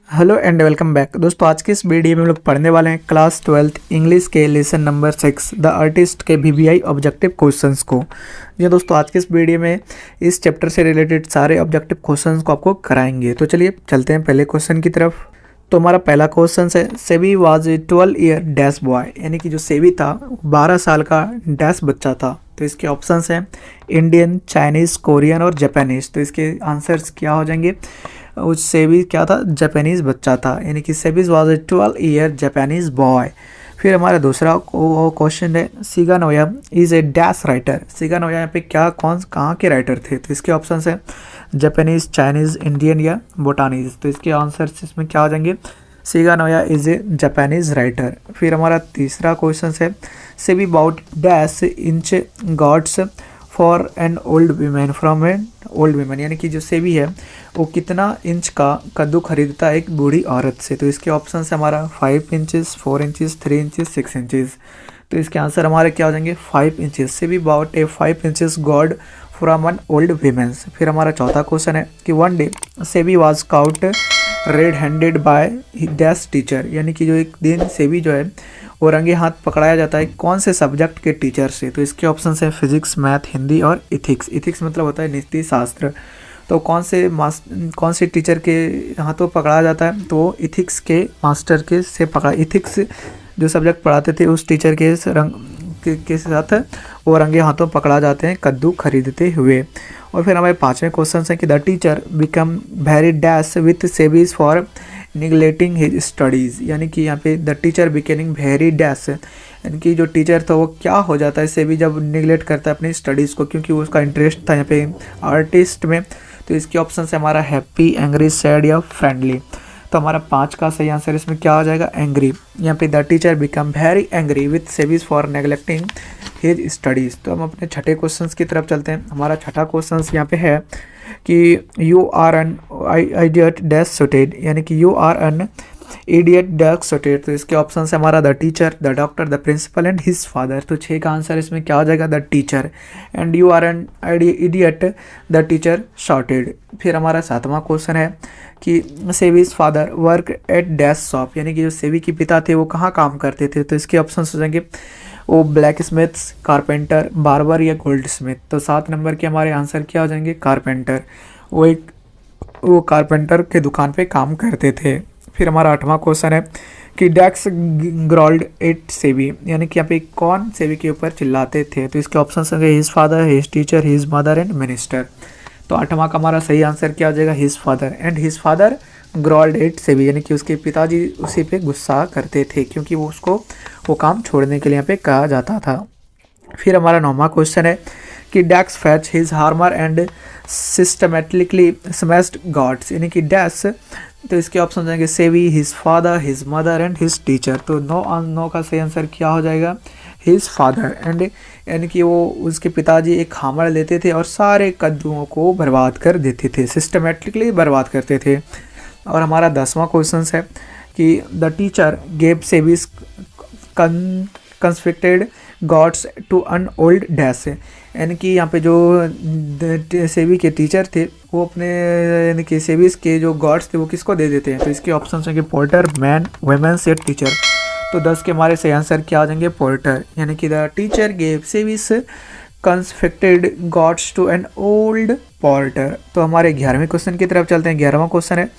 Hello and welcome back दोस्तों। आज के इस वीडियो में हम लोग पढ़ने वाले हैं क्लास 12th इंग्लिश के लेसन नंबर 6 द आर्टिस्ट के वीवीआई ऑब्जेक्टिव क्वेश्चंस को। जी दोस्तों, आज के इस वीडियो में इस चैप्टर से रिलेटेड सारे ऑब्जेक्टिव क्वेश्चंस को आपको कराएंगे। तो चलिए चलते हैं पहले क्वेश्चन की तरफ। तो हमारा पहला क्वेश्चन है, SEBI was a 12 year dash boy, यानी कि जो सेबी था 12 साल का डैश बच्चा था। तो इसके ऑप्शंस हैं इंडियन, चाइनीज़, कोरियन और जापानीज़। तो इसके आंसर्स क्या हो जाएंगे? उस सेबी क्या था? जापानीज़ बच्चा था, यानी कि Sebi's was a 12 year Japanese boy. फिर हमारा दूसरा क्वेश्चन है, Siganoya is a dash writer. Siganoya यहाँ पे क्या कहाँ के राइटर थे? तो इसके ऑप्शंस हैं जापानीज़, चाइनीज़, इंडियन या बोटानीज़। तो इसके आंसर्स इसमें क्या हो जाएंगे? सिगानोया इज़ ए जापानीज़ राइटर। फिर हमारा तीसरा क्वेश्चन है, Seibei bought dash inch gourds for an old women from an old women, यानी कि जो सेबी है वो कितना इंच का कद्दू खरीदता है एक बूढ़ी औरत से। तो इसके ऑप्शन है हमारा 5 इंचज़, 4 इंचज़, 3 इंचज़, 6 इंचज़। तो इसके आंसर हमारे क्या हो जाएंगे? 5 inches. Seibei bought a 5 inches gourd from an old womens. फिर हमारा चौथा क्वेश्चन है कि one day Seibei was caught red handed by dash teacher, यानी कि जो एक दिन सेबी जो है वो रंगे हाथ पकड़ाया जाता है कौन से सब्जेक्ट के टीचर से। तो इसके ऑप्शन है फिजिक्स, मैथ, हिंदी और इथिक्स। इथिक्स मतलब होता है नीति शास्त्र। तो कौन से टीचर के हाथों पकड़ा जाता है? तो वो इथिक्स के मास्टर के से पकड़ा। इथिक्स जो सब्जेक्ट पढ़ाते थे उस टीचर के साथ वो रंगे हाथों पकड़ा जाते हैं कद्दू खरीदते हुए। और फिर हमारे पांचवें क्वेश्चन है कि the teacher become very dash with Sebi's for neglecting his studies, यानी कि यहाँ पे the teacher becoming very dash, यानी कि जो टीचर था वो क्या हो जाता है सेबी जब निगलेक्ट करता है अपनी स्टडीज़ को, क्योंकि उसका इंटरेस्ट था यहाँ पे आर्टिस्ट में। तो इसके ऑप्शन है हमारा हैप्पी, एंग्री, सैड या फ्रेंडली। तो हमारा 5 का सही आंसर इसमें क्या हो जाएगा? एंग्री। यहाँ पे the teacher become very angry with Sebi's for neglecting his studies. तो हम अपने छठे क्वेश्चन की तरफ चलते हैं। हमारा छठा क्वेश्चन यहाँ पे है कि you are an idiot dash suited, यानी कि you are an idiot dash suited. तो इसके ऑप्शन है हमारा the teacher, the doctor, the principal and his father. तो 6 का आंसर इसमें क्या हो जाएगा? The teacher. And you are an idiot the teacher shouted. फिर हमारा 7वां क्वेश्चन है कि Sebi's father work at dash shop, यानी कि जो सेबी के पिता थे वो कहाँ काम करते थे? तो इसके ऑप्शन हो जाएंगे वो ब्लैक स्मिथ्स, कारपेंटर, बार्बर या गोल्ड स्मिथ। तो 7 नंबर के हमारे आंसर क्या हो जाएंगे? कारपेंटर। वो कारपेंटर के दुकान पे काम करते थे। फिर हमारा 8वां क्वेश्चन है कि डैक्स ग्रॉल्ड एट सेबी, यानी कि यहाँ पे कौन सेबी के ऊपर चिल्लाते थे? तो इसके ऑप्शन होंगे his father, his teacher, his mother and minister. तो 8वां का हमारा सही आंसर क्या हो जाएगा? His father. And his father growled at Sebi, यानी कि उसके पिताजी उसी पे गुस्सा करते थे क्योंकि वो काम छोड़ने के लिए यहाँ पे कहा जाता था। फिर हमारा 9वां क्वेश्चन है कि Dax fetched his hammer and systematically smashed gourds, यानी कि डैश। तो इसके ऑप्शन हो जाएंगे Sebi, his father, his mother and his teacher. तो 9 का सही आंसर क्या हो जाएगा? His father. एंड यानी कि वो उसके पिताजी एक हामर लेते थे और सारे कद्दुओं को बर्बाद कर देते थे, सिस्टमेटिकली बर्बाद करते थे। और हमारा 10वां क्वेश्चन है कि the teacher gave Sebi's constructed gourds to an old dash, यानी कि यहाँ पे जो सेबी के टीचर थे वो अपने यानी कि सेबीज के जो गॉड्स थे वो किसको दे देते हैं? तो इसके ऑप्शन हैं कि पोर्टर, मैन, वुमेन्स या टीचर। तो 10 के हमारे सही आंसर क्या आ जाएंगे? पोर्टर, यानी कि the teacher gave Sebi's constructed gourds to an old porter. तो हमारे 11वें क्वेश्चन की तरफ चलते हैं। 11वां क्वेश्चन है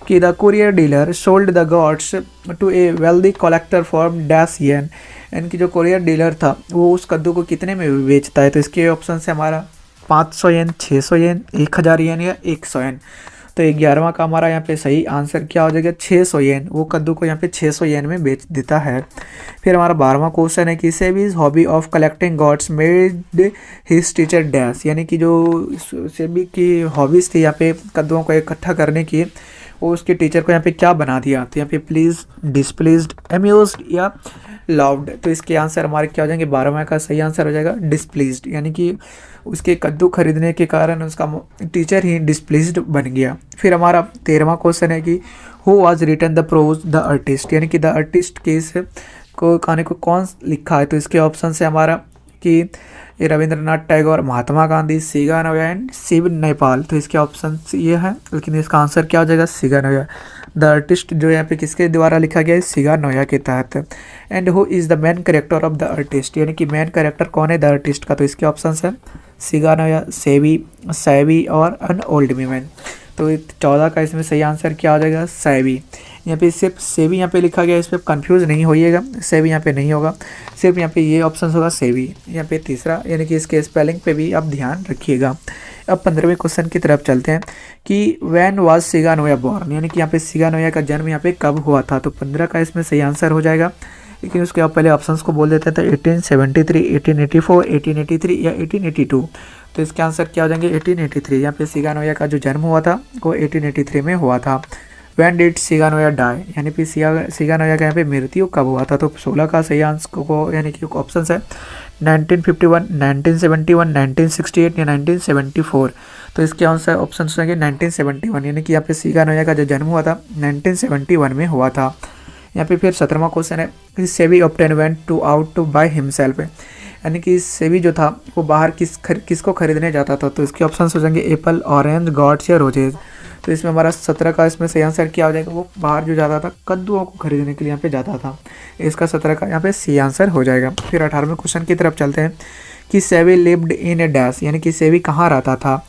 कि the courier dealer sold the gourds to a wealthy collector for dash yen, यानी कि जो कुरियर डीलर था वो उस कद्दू को कितने में बेचता है? तो इसके ऑप्शन है हमारा 500 येन, 600 येन, 1000 येन या 100 येन। तो 11वां का हमारा यहाँ पे सही आंसर क्या हो जाएगा? 600 येन। वो कद्दू को यहाँ पे 600 येन में बेच देता है। फिर हमारा 12वां क्वेश्चन है कि Sebi's hobby of collecting gourds made his teacher dash, यानी कि जो सेबी की हॉबीज़ थी यहाँ पे कद्दुओं को इकट्ठा करने की, वो उसके टीचर को यहाँ पे क्या बना दिया? तो यहाँ पे प्लीज़, डिस्प्लीज्ड, अम्यूज्ड या लव्ड। तो इसके आंसर हमारे क्या हो जाएंगे? 12वां का सही आंसर हो जाएगा डिस्प्लीज्ड, यानी कि उसके कद्दू खरीदने के कारण उसका टीचर ही डिस्प्लीज्ड बन गया। फिर हमारा 13वां क्वेश्चन है कि who was written the prose the artist, यानी कि द आर्टिस्ट के इस को कहानी को कौन लिखा है? तो इसके ऑप्शन है हमारा कि रविंद्रनाथ टैगोर, महात्मा गांधी, सिगानोया एंड शिव नेपाल। तो इसके ऑप्शन ये है, लेकिन इसका आंसर क्या हो जाएगा? सिगानोया। द आर्टिस्ट जो यहाँ पे किसके द्वारा लिखा गया है, सिगा नोया के तहत। And who is the main character of the artist, यानी कि मेन कैरेक्टर कौन है द आर्टिस्ट का, तो इसके ऑप्शन है सिगा नोया, सेवी, सैवी और एन ओल्ड वीमेन। तो 14 का इसमें सही आंसर क्या हो जाएगा, सैवी। यहाँ पे सिर्फ सेवी यहाँ पे लिखा गया, इस पर कंफ्यूज नहीं होइएगा, सेवी यहाँ पे नहीं होगा, सिर्फ यहाँ पे ये ऑप्शन होगा सेवी यहाँ पे तीसरा, यानी कि इसके स्पेलिंग पे भी आप ध्यान रखिएगा। अब 15वें क्वेश्चन की तरफ चलते हैं कि व्हेन वाज सिगा नोया बॉर्न, यानी कि यहाँ पे सिगा नोया का जन्म यहाँ पे कब हुआ था। तो 15 का इसमें सही आंसर हो जाएगा, लेकिन उसके आप पहले ऑप्शंस को बोल देते थे 1873, 1884, 1883 या 1882। तो इसके आंसर क्या हो जाएंगे, 1883। यहाँ पे सिगा नोया का जो जन्म हुआ था वो 1883 में हुआ था। व्हेन डिड सिगा नोया डाई, यानी कि सिगा नोया का यहाँ पे मृत्यु कब हुआ था। तो 16 का सही आंसर को यानी कि ऑप्शन है 1951, 1971, 1968 या 1974। तो इसके आंसर ऑप्शन होंगे 1971, यानी कि यहाँ पे सिगा नोया का जो जन्म हुआ था 1971 में हुआ था। यहाँ पे फिर 17वां क्वेश्चन है कि Seibei often went to out to buy himself, यानी कि सेवी जो था वो बाहर किसको खरीदने जाता था। तो इसके ऑप्शन हो जाएंगे एप्पल, ऑरेंज, गॉड्स या रोजेज। तो इसमें हमारा 17 का इसमें सही आंसर क्या हो जाएगा, वो बाहर जो जाता था कद्दुओं को खरीदने के लिए यहाँ पे जाता था। इसका 17 का यहाँ पे सी आंसर हो जाएगा। फिर 18वें क्वेश्चन की तरफ चलते हैं कि सेवी लिव्ड इन ए डैश, यानी कि सेवी कहाँ रहता था।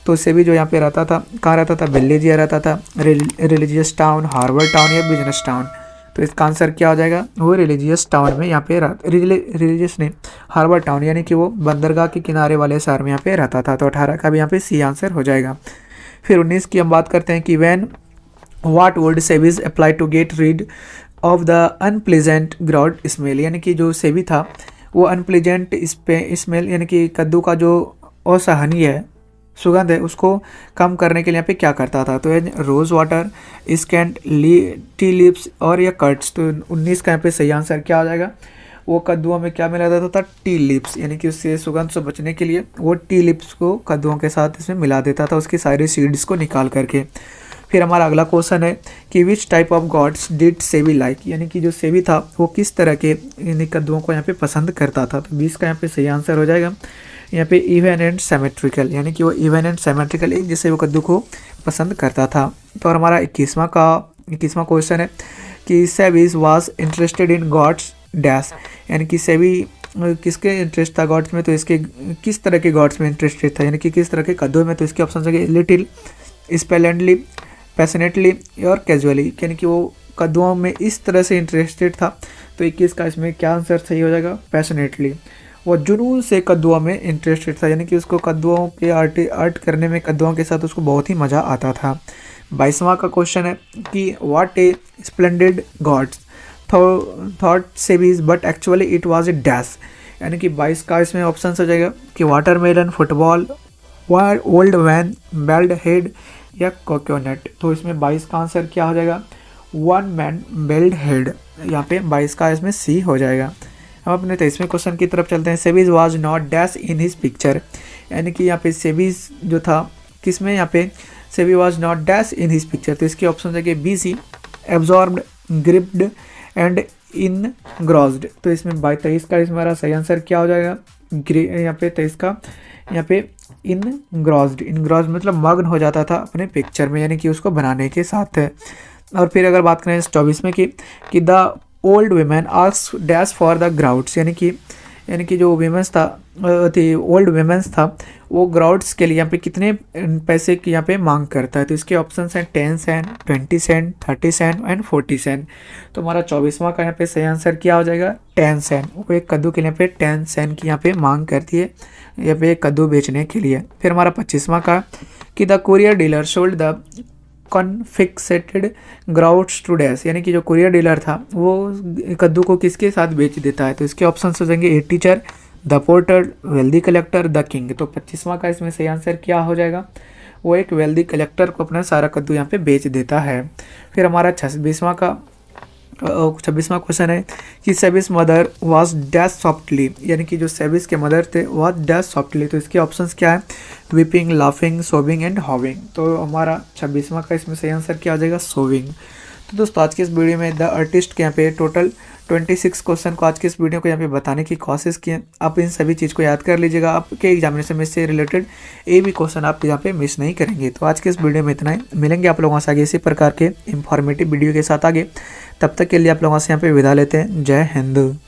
तो सेवी जो यहाँ पे रहता था कहाँ रहता था, बेल्जियम रहता था, रिलीजियस टाउन, हार्वर्ड टाउन या बिजनेस टाउन। तो इसका आंसर क्या हो जाएगा, वो रिलीजियस टाउन में यहाँ पे रिलीजियस नहीं, हार्वर्ड टाउन, यानी कि वो बंदरगाह के किनारे वाले शहर में यहाँ पे रहता था। तो 18 का भी यहाँ पे सी आंसर हो जाएगा। फिर 19 की हम बात करते हैं कि व्हेन व्हाट वुड सेवीज apply to get rid of the unpleasant gourd smell, यानी कि जो सेवी था वो अनप्लेजेंट स्मेल यानी कि कद्दू का जो असहनीय है सुगंध है उसको कम करने के लिए यहाँ पे क्या करता था। तो रोज़ वाटर, स्कैंड टी लिप्स और या कट्स। तो 19 का यहाँ पे सही आंसर क्या आ जाएगा, वो कद्दुओं में क्या मिला देता था, टी लिप्स, यानी कि उससे सुगंध से बचने के लिए वो टी लिप्स को कद्दुओं के साथ इसमें मिला देता था, उसकी सारी सीड्स को निकाल करके। फिर हमारा अगला क्वेश्चन है कि which type of gourds did Seibei like, यानी कि जो सेवी था वो किस तरह के यानी कद्दुओं को यहाँ पे पसंद करता था। तो 20 का यहाँ पे सही आंसर हो जाएगा यहाँ पे इवन एंड सिमेट्रिकल, यानी कि वो इवन एंड सिमेट्रिकल एक जैसे वो कद्दू को पसंद करता था। तो और हमारा 21वां क्वेश्चन है कि सेवीज was interested in gourds dash, यानी कि सेवी किसके इंटरेस्ट था गॉड्स में। तो इसके किस तरह के गॉड्स में इंटरेस्टेड था, यानी कि किस तरह के कद्दू में। तो इसके ऑप्शन है लिटिल, स्प्लेंडेडली, पैशनेटली और कैजुअली, यानी कि वो कद्दुओं में इस तरह से इंटरेस्टेड था। तो 21 का इसमें क्या आंसर सही हो जाएगा, पैशनेटली। वो जुनून से कद्दुओं में इंटरेस्टेड था, यानी कि उसको कद्दुओं के आर्ट करने में कद्दुओं के साथ उसको बहुत ही मज़ा आता था। 22वां का क्वेश्चन है कि what a splendid gourds thought सेवीज but actually it was a dash, यानी कि 22 का इसमें ऑप्शन हो जाएगा कि watermelon, football, old van, bald head या कोकोनट। तो इसमें 22 का आंसर क्या हो जाएगा, वन मैन बेल्ड हेड, यहाँ पे 22 का इसमें सी हो जाएगा। हम अपने 23वें क्वेश्चन की तरफ चलते हैं। सेवीज was not dash in his picture, यानी कि यहाँ पे सेवीज जो था किसमें, यहाँ पे सेवी was not dash in his picture. तो इसके ऑप्शन है कि BC absorbed, gripped and engrossed. तो इसमें 23 का इसमें हमारा सही आंसर क्या हो जाएगा, यहाँ पे 23 का यहाँ पे इनग्रॉस्ड मतलब मग्न हो जाता था अपने पिक्चर में, यानी कि उसको बनाने के साथ है। और फिर अगर बात करें 24 में कि the old women ask dash for the gourds, यानी कि जो वीमेंस था ओल्ड वीमेंस था वो ग्राउड्स के लिए यहाँ पे कितने पैसे की यहाँ पे मांग करता है। तो इसके ऑप्शन हैं 10 cent, 20 cent, 30 cent and 40 cent. तो हमारा 24वां का यहाँ पे सही आंसर क्या हो जाएगा, 10 सेंट। वो एक कद्दू के लिए यहाँ पे 10 सेंट की यहाँ पे मांग करती है यहाँ पे कद्दू बेचने के लिए। फिर हमारा 25वां का कि the courier dealer sold the confiscated gourds to dash, यानी कि जो कुरियर डीलर था वो कद्दू को किसके साथ बेच देता है। तो इसके ऑप्शन हो जाएंगे a teacher, the porter, wealthy collector, the king. तो 25वां का इसमें सही आंसर क्या हो जाएगा, वो एक वेल्दी कलेक्टर को अपना सारा कद्दू यहाँ पे बेच देता है। फिर हमारा 26वां क्वेश्चन है कि सेविस मदर वाज डैश सॉफ्टली, यानी कि जो सेविस के मदर थे वाज डैश सॉफ्टली। तो इसके ऑप्शंस क्या है, वीपिंग, लाफिंग, सोविंग एंड हॉविंग। तो हमारा 26वां का इसमें सही आंसर क्या आ जाएगा, सोविंग। तो दोस्तों आज के इस वीडियो में द आर्टिस्ट के यहाँ पे टोटल 26 क्वेश्चन को आज के इस वीडियो को यहाँ पे बताने की कोशिश की है। आप इन सभी चीज़ को याद कर लीजिएगा, आपके एग्जामिनेशन में से रिलेटेड एक भी क्वेश्चन आप यहाँ पे मिस नहीं करेंगे। तो आज के इस वीडियो में इतना ही, मिलेंगे आप लोगों से आगे इसी प्रकार के इंफॉर्मेटिव वीडियो के साथ आगे। तब तक के लिए आप लोगों से यहाँ पे विदा लेते हैं। जय हिंद।